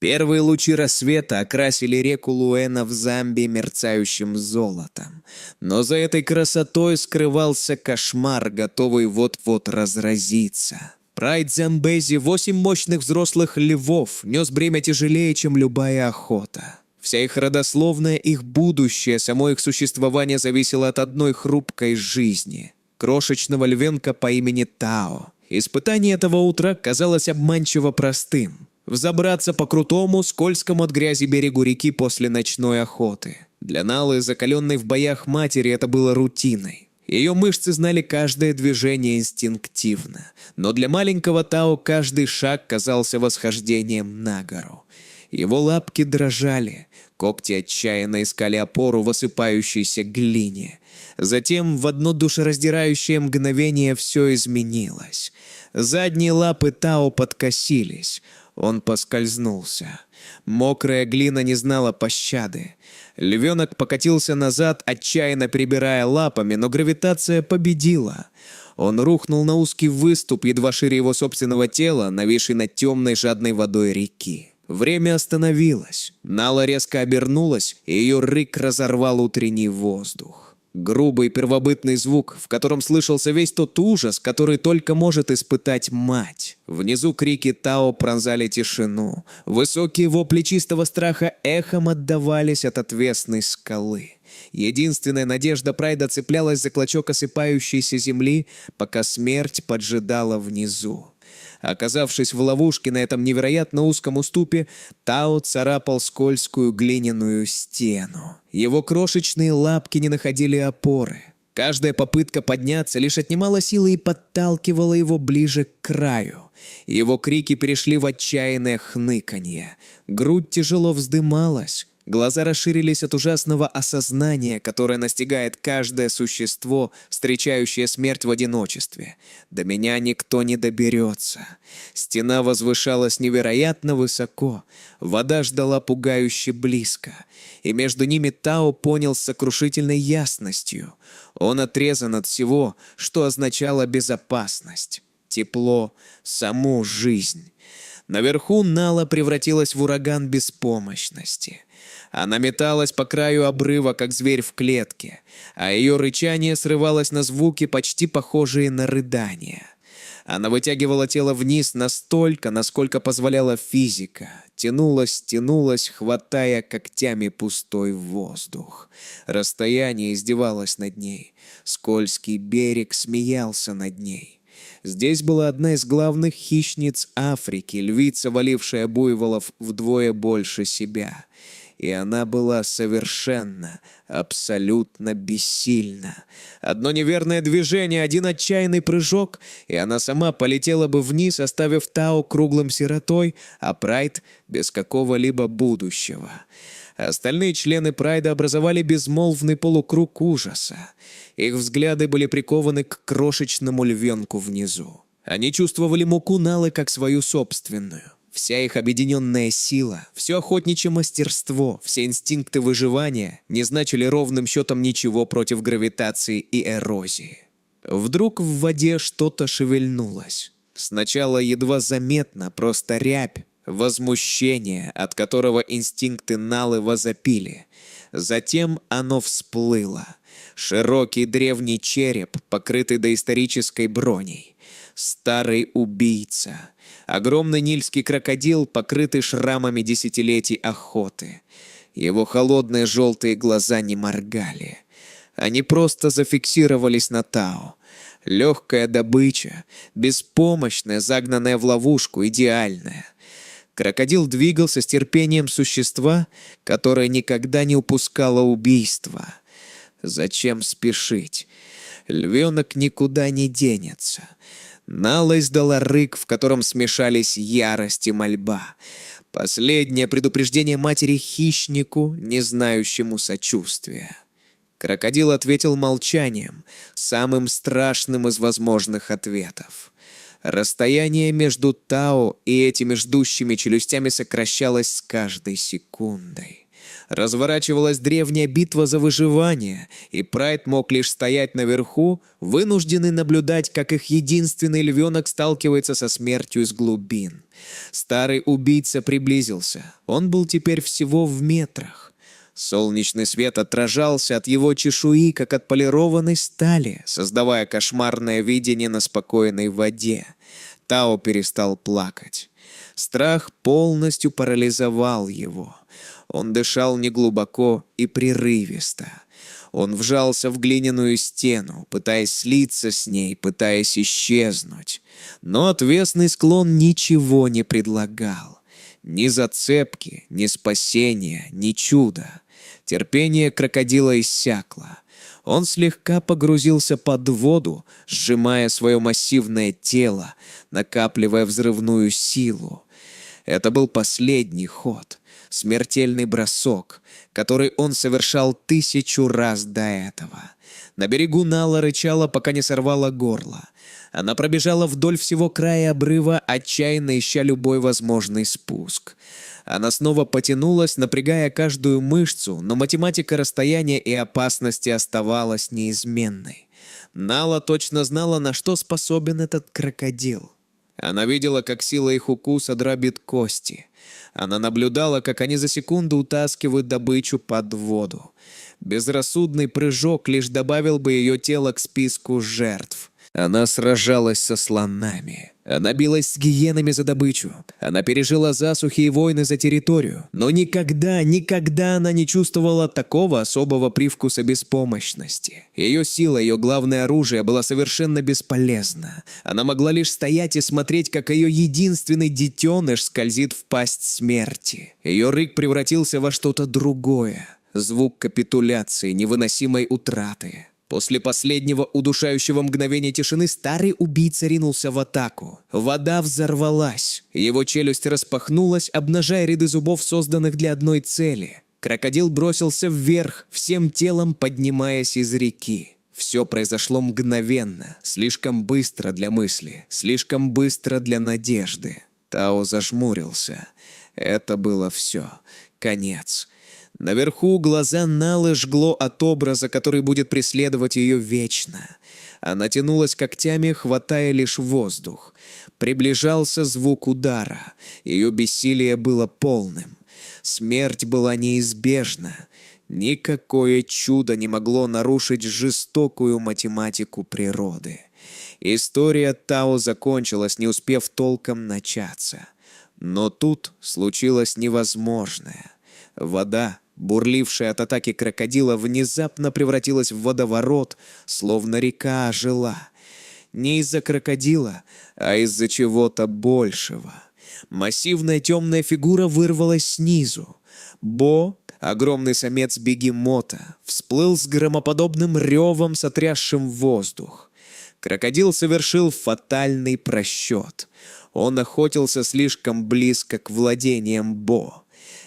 Первые лучи рассвета окрасили реку Луэна в Замбии мерцающим золотом. Но за этой красотой скрывался кошмар, готовый вот-вот разразиться. Прайд Замбези, 8 мощных взрослых львов, нес бремя тяжелее, чем любая охота. Вся их родословная, их будущее, само их существование зависело от одной хрупкой жизни – крошечного львенка по имени Тао. Испытание этого утра казалось обманчиво простым. Взобраться по крутому, скользкому от грязи берегу реки после ночной охоты. Для Налы, закаленной в боях матери, это было рутиной. Ее мышцы знали каждое движение инстинктивно. Но для маленького Тао каждый шаг казался восхождением на гору. Его лапки дрожали, когти отчаянно искали опору в осыпающейся глине. Затем в одно душераздирающее мгновение все изменилось. Задние лапы Тао подкосились. Он поскользнулся. Мокрая глина не знала пощады. Львенок покатился назад, отчаянно перебирая лапами, но гравитация победила. Он рухнул на узкий выступ, едва шире его собственного тела, нависший над темной жадной водой реки. Время остановилось. Нала резко обернулась, и ее рык разорвал утренний воздух. Грубый первобытный звук, в котором слышался весь тот ужас, который только может испытать мать. Внизу крики Тао пронзали тишину. Высокие вопли чистого страха эхом отдавались от отвесной скалы. Единственная надежда Прайда цеплялась за клочок осыпающейся земли, пока смерть поджидала внизу. Оказавшись в ловушке на этом невероятно узком уступе, Тао царапал скользкую глиняную стену. Его крошечные лапки не находили опоры. Каждая попытка подняться лишь отнимала силы и подталкивала его ближе к краю. Его крики перешли в отчаянное хныканье. Грудь тяжело вздымалась. Глаза расширились от ужасного осознания, которое настигает каждое существо, встречающее смерть в одиночестве. До меня никто не доберется. Стена возвышалась невероятно высоко, вода ждала пугающе близко, и между ними Тао понял с сокрушительной ясностью. Он отрезан от всего, что означало безопасность, тепло, саму жизнь. Наверху Нала превратилась в ураган беспомощности. Она металась по краю обрыва, как зверь в клетке, а ее рычание срывалось на звуки, почти похожие на рыдания. Она вытягивала тело вниз настолько, насколько позволяла физика. Тянулась, хватая когтями пустой воздух. Расстояние издевалось над ней. Скользкий берег смеялся над ней. Здесь была одна из главных хищниц Африки, львица, валившая буйволов вдвое больше себя. И она была совершенно, абсолютно бессильна. Одно неверное движение, один отчаянный прыжок, и она сама полетела бы вниз, оставив Тао круглым сиротой, а Прайд без какого-либо будущего. Остальные члены Прайда образовали безмолвный полукруг ужаса. Их взгляды были прикованы к крошечному львенку внизу. Они чувствовали муку Налы как свою собственную. Вся их объединенная сила, все охотничье мастерство, все инстинкты выживания не значили ровным счетом ничего против гравитации и эрозии. Вдруг в воде что-то шевельнулось. Сначала едва заметно, просто рябь, возмущение, от которого инстинкты Налы возопили. Затем оно всплыло. Широкий древний череп, покрытый доисторической броней. Старый убийца. Огромный нильский крокодил, покрытый шрамами десятилетий охоты. Его холодные желтые глаза не моргали. Они просто зафиксировались на Тао. Легкая добыча, беспомощная, загнанная в ловушку, идеальная. Крокодил двигался с терпением существа, которое никогда не упускало убийства. Зачем спешить? Львенок никуда не денется. Нала издала рык, в котором смешались ярость и мольба. Последнее предупреждение матери хищнику, не знающему сочувствия. Крокодил ответил молчанием, самым страшным из возможных ответов. Расстояние между Тао и этими ждущими челюстями сокращалось с каждой секундой. Разворачивалась древняя битва за выживание, и Прайд мог лишь стоять наверху, вынужденный наблюдать, как их единственный львенок сталкивается со смертью из глубин. Старый убийца приблизился. Он был теперь всего в метрах. Солнечный свет отражался от его чешуи, как от полированной стали, создавая кошмарное видение на спокойной воде. Тао перестал плакать. Страх полностью парализовал его. Он дышал неглубоко и прерывисто. Он вжался в глиняную стену, пытаясь слиться с ней, пытаясь исчезнуть. Но отвесный склон ничего не предлагал. Ни зацепки, ни спасения, ни чуда. Терпение крокодила иссякло. Он слегка погрузился под воду, сжимая свое массивное тело, накапливая взрывную силу. Это был последний ход, смертельный бросок, который он совершал 1000 раз до этого. На берегу Нала рычала, пока не сорвала горло. Она пробежала вдоль всего края обрыва, отчаянно ища любой возможный спуск. Она снова потянулась, напрягая каждую мышцу, но математика расстояния и опасности оставалась неизменной. Нала точно знала, на что способен этот крокодил. Она видела, как сила их укуса дробит кости. Она наблюдала, как они за секунду утаскивают добычу под воду. Безрассудный прыжок лишь добавил бы ее тело к списку жертв. Она сражалась со слонами. Она билась с гиенами за добычу. Она пережила засухи и войны за территорию. Но никогда она не чувствовала такого особого привкуса беспомощности. Ее сила, ее главное оружие, была совершенно бесполезна. Она могла лишь стоять и смотреть, как ее единственный детеныш скользит в пасть смерти. Ее рык превратился во что-то другое. Звук капитуляции, невыносимой утраты. После последнего удушающего мгновения тишины старый убийца ринулся в атаку. Вода взорвалась. Его челюсть распахнулась, обнажая ряды зубов, созданных для одной цели. Крокодил бросился вверх, всем телом поднимаясь из реки. Все произошло мгновенно, слишком быстро для мысли, слишком быстро для надежды. Тао зажмурился. Это было все. Конец. Наверху глаза Налы жгло от образа, который будет преследовать ее вечно. Она тянулась когтями, хватая лишь воздух. Приближался звук удара. Ее бессилие было полным. Смерть была неизбежна. Никакое чудо не могло нарушить жестокую математику природы. История Тао закончилась, не успев толком начаться. Но тут случилось невозможное. Вода, бурлившая от атаки крокодила, внезапно превратилась в водоворот, словно река ожила. Не из-за крокодила, а из-за чего-то большего. Массивная темная фигура вырвалась снизу. Бо, огромный самец бегемота, всплыл с громоподобным ревом, сотрясшим воздух. Крокодил совершил фатальный просчет. Он охотился слишком близко к владениям Бо.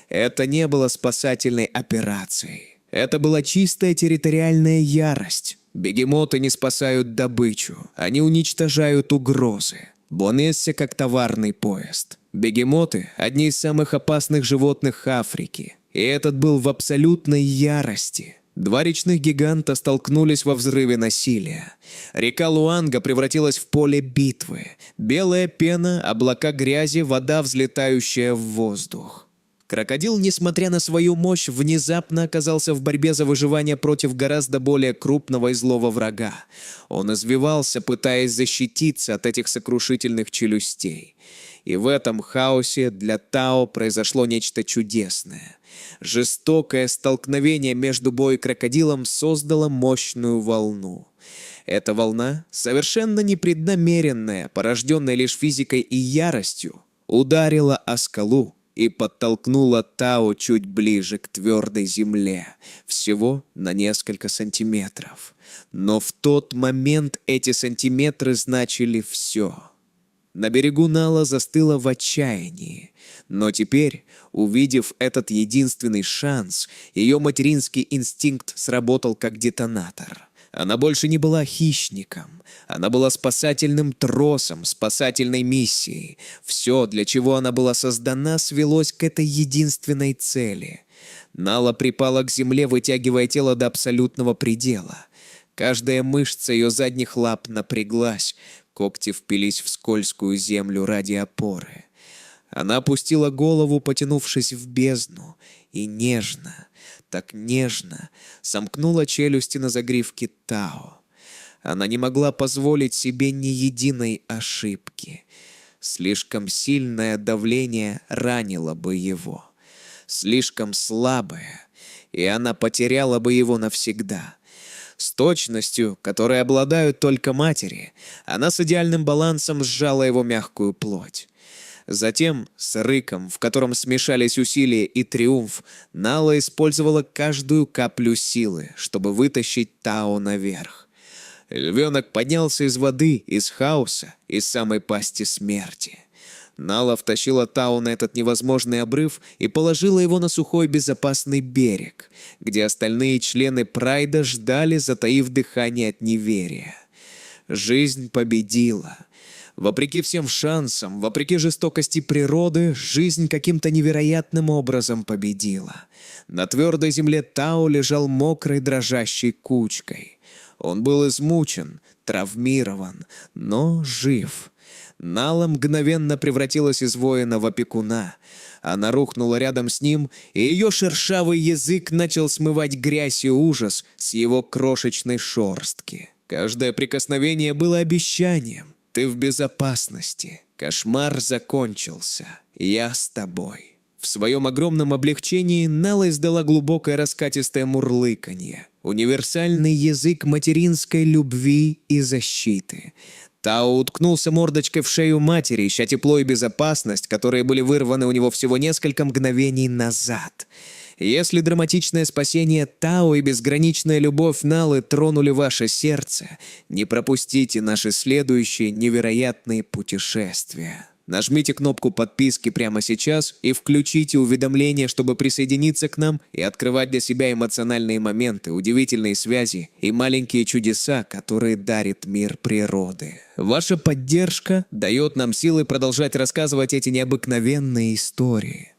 Это не было спасательной операцией. Это была чистая территориальная ярость. Бегемоты не спасают добычу, они уничтожают угрозы. Бо несся как товарный поезд. Бегемоты – одни из самых опасных животных Африки. И этот был в абсолютной ярости. Два речных гиганта столкнулись во взрыве насилия. Река Луанга превратилась в поле битвы. Белая пена, облака грязи, вода, взлетающая в воздух. Крокодил, несмотря на свою мощь, внезапно оказался в борьбе за выживание против гораздо более крупного и злого врага. Он извивался, пытаясь защититься от этих сокрушительных челюстей. И в этом хаосе для Тао произошло нечто чудесное. Жестокое столкновение между Бо и крокодилом создало мощную волну. Эта волна, совершенно непреднамеренная, порожденная лишь физикой и яростью, ударила о скалу и подтолкнула Тао чуть ближе к твердой земле, всего на несколько сантиметров. Но в тот момент эти сантиметры значили все. На берегу Нала застыла в отчаянии, но теперь, увидев этот единственный шанс, ее материнский инстинкт сработал как детонатор. Она больше не была хищником. Она была спасательным тросом, спасательной миссией. Все, для чего она была создана, свелось к этой единственной цели. Нала припала к земле, вытягивая тело до абсолютного предела. Каждая мышца ее задних лап напряглась, когти впились в скользкую землю ради опоры. Она опустила голову, потянувшись в бездну, и нежно, так нежно, сомкнула челюсти на загривке Тао. Она не могла позволить себе ни единой ошибки. Слишком сильное давление ранило бы его. Слишком слабое, и она потеряла бы его навсегда. С точностью, которой обладают только матери, она с идеальным балансом сжала его мягкую плоть. Затем, с рыком, в котором смешались усилие и триумф, Нала использовала каждую каплю силы, чтобы вытащить Тао наверх. Львенок поднялся из воды, из хаоса, из самой пасти смерти. Нала втащила Тао на этот невозможный обрыв и положила его на сухой безопасный берег, где остальные члены Прайда ждали, затаив дыхание от неверия. Жизнь победила. Вопреки всем шансам, вопреки жестокости природы, жизнь каким-то невероятным образом победила. На твердой земле Тао лежал мокрой дрожащей кучкой. Он был измучен, травмирован, но жив. Нала мгновенно превратилась из воина в опекуна. Она рухнула рядом с ним, и ее шершавый язык начал смывать грязь и ужас с его крошечной шерстки. Каждое прикосновение было обещанием. Ты в безопасности. Кошмар закончился. Я с тобой. В своем огромном облегчении Нала издала глубокое раскатистое мурлыканье. Универсальный язык материнской любви и защиты. Тао уткнулся мордочкой в шею матери, ища тепло и безопасность, которые были вырваны у него всего несколько мгновений назад. Если драматичное спасение Тао и безграничная любовь Налы тронули ваше сердце, не пропустите наши следующие невероятные путешествия. Нажмите кнопку подписки прямо сейчас и включите уведомления, чтобы присоединиться к нам и открывать для себя эмоциональные моменты, удивительные связи и маленькие чудеса, которые дарит мир природы. Ваша поддержка дает нам силы продолжать рассказывать эти необыкновенные истории.